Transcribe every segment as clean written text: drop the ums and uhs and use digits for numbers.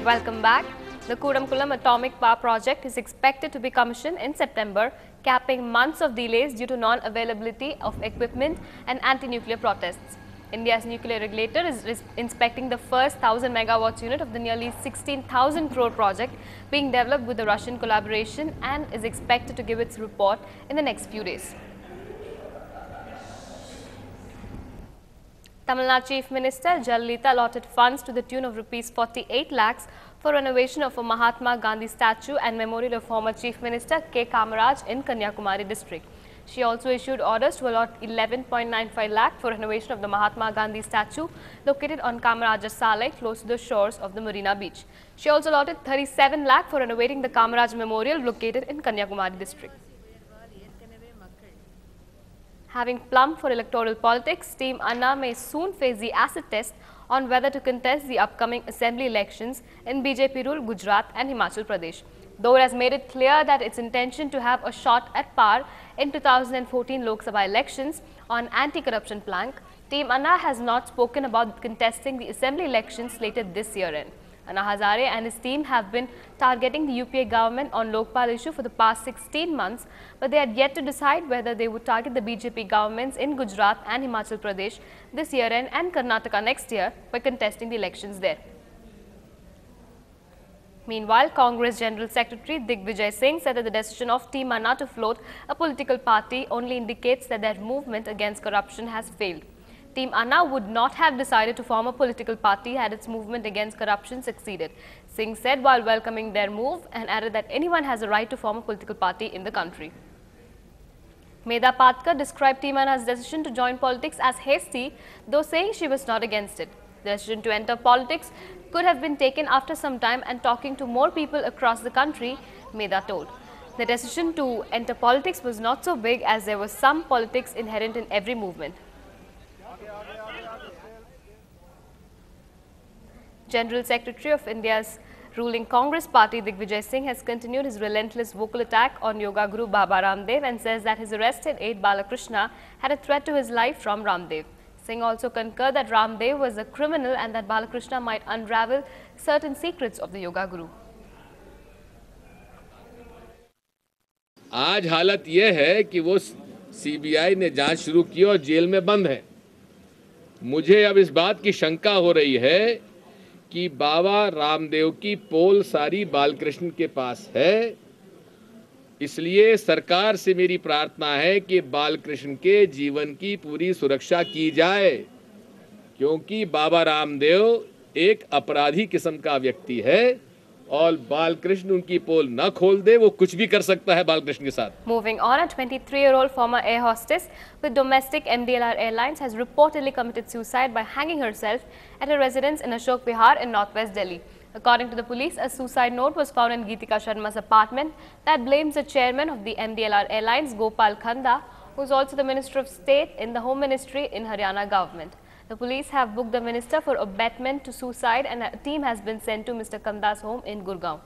Welcome back. The Kudamkulam Atomic Power Project is expected to be commissioned in September, capping months of delays due to non-availability of equipment and anti-nuclear protests. India's nuclear regulator is inspecting the first 1000 megawatts unit of the nearly 16,000 crore project being developed with the Russian collaboration and is expected to give its report in the next few days. Tamil Nadu Chief Minister Jayalalitha allotted funds to the tune of Rs 48 lakhs for renovation of a Mahatma Gandhi statue and memorial of former Chief Minister K. Kamaraj in Kanyakumari district. She also issued orders to allot 11.95 lakh for renovation of the Mahatma Gandhi statue located on Kamaraja Salai close to the shores of the Marina Beach. She also allotted 37 lakh for renovating the Kamaraj Memorial located in Kanyakumari district. Having plumbed for electoral politics, Team Anna may soon face the acid test on whether to contest the upcoming assembly elections in BJP-ruled Gujarat and Himachal Pradesh. Though it has made it clear that its intention to have a shot at par in 2014 Lok Sabha elections on anti-corruption plank, Team Anna has not spoken about contesting the assembly elections slated this year-end. Anna Hazare and his team have been targeting the UPA government on Lokpal issue for the past 16 months, but they had yet to decide whether they would target the BJP governments in Gujarat and Himachal Pradesh this year-end and Karnataka next year by contesting the elections there. Meanwhile, Congress General Secretary Digvijay Singh said that the decision of Team Anna to float a political party only indicates that their movement against corruption has failed. Team Anna would not have decided to form a political party had its movement against corruption succeeded, Singh said while welcoming their move and added that anyone has a right to form a political party in the country. Medha Patkar described Team Anna's decision to join politics as hasty, though saying she was not against it. The decision to enter politics could have been taken after some time and talking to more people across the country, Medha told. The decision to enter politics was not so big as there was some politics inherent in every movement. General Secretary of India's ruling Congress party Digvijay Singh has continued his relentless vocal attack on Yoga Guru Baba Ramdev and says that his arrested aide Balakrishna had a threat to his life from Ramdev. Singh also concurred that Ramdev was a criminal and that Balakrishna might unravel certain secrets of the Yoga Guru. आज हालत यह है कि वो CBI ने जांच शुरू की और जेल में बंद है। मुझे अब इस बात की शंका हो रही है कि बाबा रामदेव की पोल सारी बालकृष्ण के पास है, इसलिए सरकार से मेरी प्रार्थना है कि बालकृष्ण के जीवन की पूरी सुरक्षा की जाए, क्योंकि बाबा रामदेव एक अपराधी किस्म का व्यक्ति है और बालकृष्ण उनकी पोल न खोल दे, वो कुछ भी कर सकता है बालकृष्ण के साथ। Moving on, a 23-year-old former air hostess with domestic MDLR Airlines has reportedly committed suicide by hanging herself at a residence in Ashok Vihar in northwest Delhi. According to the police, a suicide note was found in Geetika Sharma's apartment that blames the chairman of the MDLR Airlines, Gopal Khanda, who is also the Minister of State in the Home Ministry in Haryana government. The police have booked the minister for abetment to suicide and a team has been sent to Mr. Kanda's home in Gurgaon.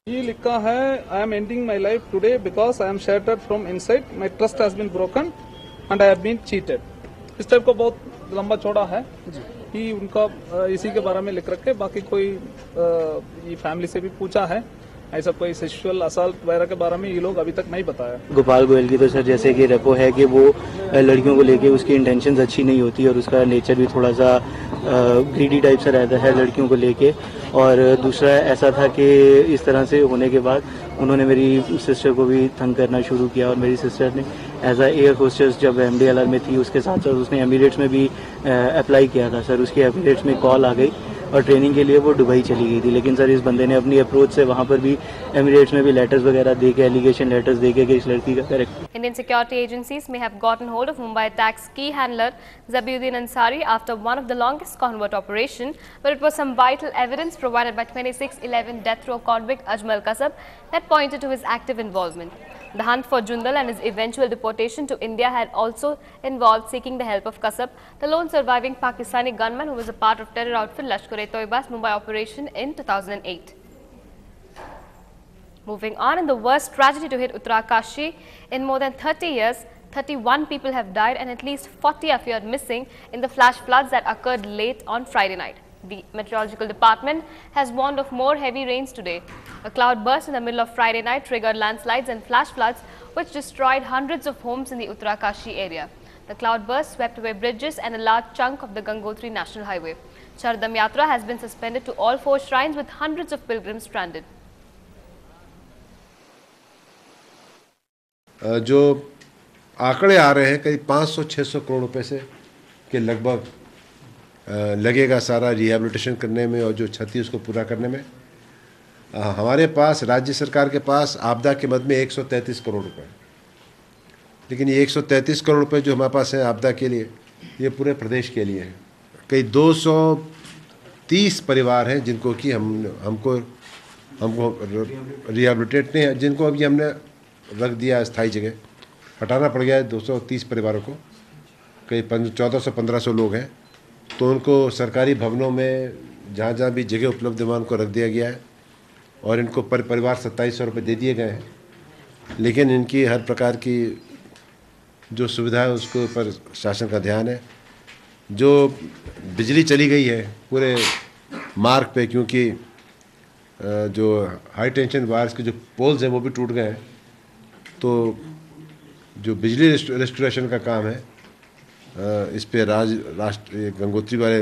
ये लिखा है, I am ending my life today because I am shattered from inside. My trust has been broken and I have been cheated. इस type का बहुत लंबा चौड़ा है कि उनका इसी के बारे में लिख रखे। बाकी कोई ये फैमिली से भी पूछा है, ऐसा कोई सेक्सुअल असॉल्ट वगैरह के बारे में ये लोग अभी तक नहीं बताया। गोपाल गोयल की तो सर जैसे कि रेपो है कि वो लड़कियों को लेके उसकी इंटेंशंस अच्छी नहीं होती और उसका नेचर भी थोड़ा सा ग्रीडी टाइप से रहता है लड़कियों को लेके। और दूसरा ऐसा था कि इस तरह से होने के बाद उन्होंने मेरी सिस्टर को भी तंग करना शुरू किया और मेरी सिस्टर ने एज अ एयर होस्टेस जब MDLR में थी उसके साथ साथ उसने एमिरेट्स में भी अप्लाई किया था सर। उसकी एमिरेट्स में कॉल आ गई और ट्रेनिंग के लिए वो दुबई चली गई थी, लेकिन सर इस बंदे ने अपनी अप्रोच से वहाँ पर भी एमिरेट्स में भी लेटर्स वगैरह दे के एलिगेशन लेटर्स दे के इस लड़की का correct. Indian security agencies may have gotten hold of Mumbai attacks key handler Zabiuddin Ansari after one of the longest convert operation, but it was some vital evidence provided by 2611 death row convict Ajmal Kasab that pointed to his active involvement. The hunt for Jundal and his eventual deportation to India had also involved seeking the help of Kasab, the lone surviving Pakistani gunman who was a part of terror outfit Lashkar-e-Toiba's Mumbai operation in 2008. Moving on, in the worst tragedy to hit Uttarakashi in more than 30 years, 31 people have died and at least 40 are feared missing in the flash floods that occurred late on Friday night. The Meteorological Department has warned of more heavy rains today. A cloud burst in the middle of Friday night triggered landslides and flash floods which destroyed hundreds of homes in the Uttarakashi area. The cloud burst swept away bridges and a large chunk of the Gangotri National Highway. Chardam Yatra has been suspended to all 4 shrines with hundreds of pilgrims stranded. जो आंकड़े आ रहे हैं करीब 500-600 करोड़ रुपए से के लगभग लगेगा सारा रिहैबिलिटेशन करने में और जो क्षति उसको पूरा करने में। हमारे पास राज्य सरकार के पास आपदा के मद में 133 करोड़ रुपए, लेकिन ये 133 करोड़ रुपए जो हमारे पास है आपदा के लिए, ये पूरे प्रदेश के लिए है। कई 230 परिवार हैं जिनको कि हमको रिहैबिलिटेट नहीं है, जिनको अभी हमने रख दिया स्थायी जगह, हटाना पड़ गया है 230 परिवारों को। कई 1400-1500 लोग हैं, तो उनको सरकारी भवनों में जहाँ जहाँ भी जगह उपलब्ध है उनको रख दिया गया है और इनको परिवार 2700 रुपये दे दिए गए हैं। लेकिन इनकी हर प्रकार की जो सुविधा है उसके ऊपर शासन का ध्यान है। जो बिजली चली गई है पूरे मार्ग पे, क्योंकि जो हाई टेंशन वायर्स के जो पोल्स हैं वो भी टूट गए हैं, तो जो बिजली रेस्टोरेशन का काम है इस पे गंगोत्री वाले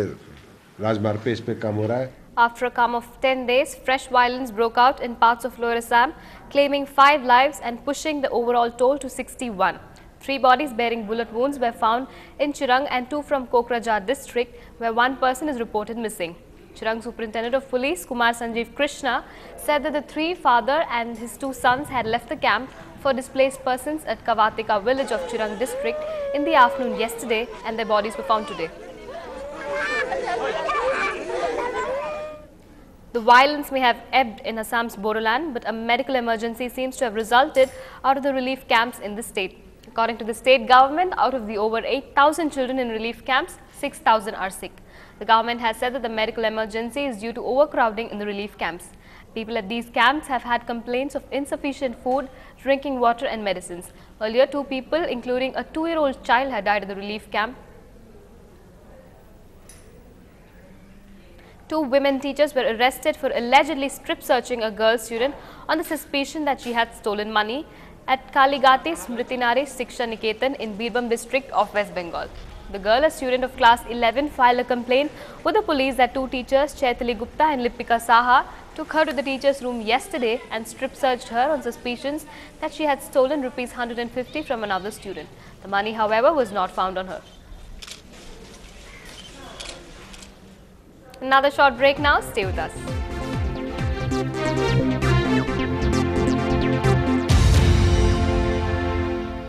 राजमार्ग पे इस पे काम हो रहा है। After a calm of 10 days, fresh violence broke out in parts of Lower Assam, claiming 5 lives and pushing the overall toll to 61. 3 bodies bearing bullet wounds were found in Chirang and 2 from Kokrajhar district, where 1 person is reported missing. Chirang Superintendent of Police Kumar Sanjeev Krishna said that the 3 father and his 2 sons had left the camp for displaced persons at Kavatika village of Chirang district in the afternoon yesterday, and their bodies were found today. The violence may have ebbed in Assam's Bodoland, but a medical emergency seems to have resulted out of the relief camps in the state. According to the state government, out of the over 8,000 children in relief camps, 6,000 are sick. The government has said that the medical emergency is due to overcrowding in the relief camps. People at these camps have had complaints of insufficient food, drinking water and medicines. Earlier, 2 people, including a 2-year-old child, had died at the relief camp. 2 women teachers were arrested for allegedly strip searching a girl student on the suspicion that she had stolen money at Kaligati Smritinari Shiksha Niketan in Birbhum district of West Bengal. The girl, a student of class 11, filed a complaint with the police that 2 teachers, Chaitali Gupta and Lipika Saha, took her to the teacher's room yesterday and strip searched her on suspicions that she had stolen Rs 150 from another student. The money, however, was not found on her. Another short break now. Stay with us.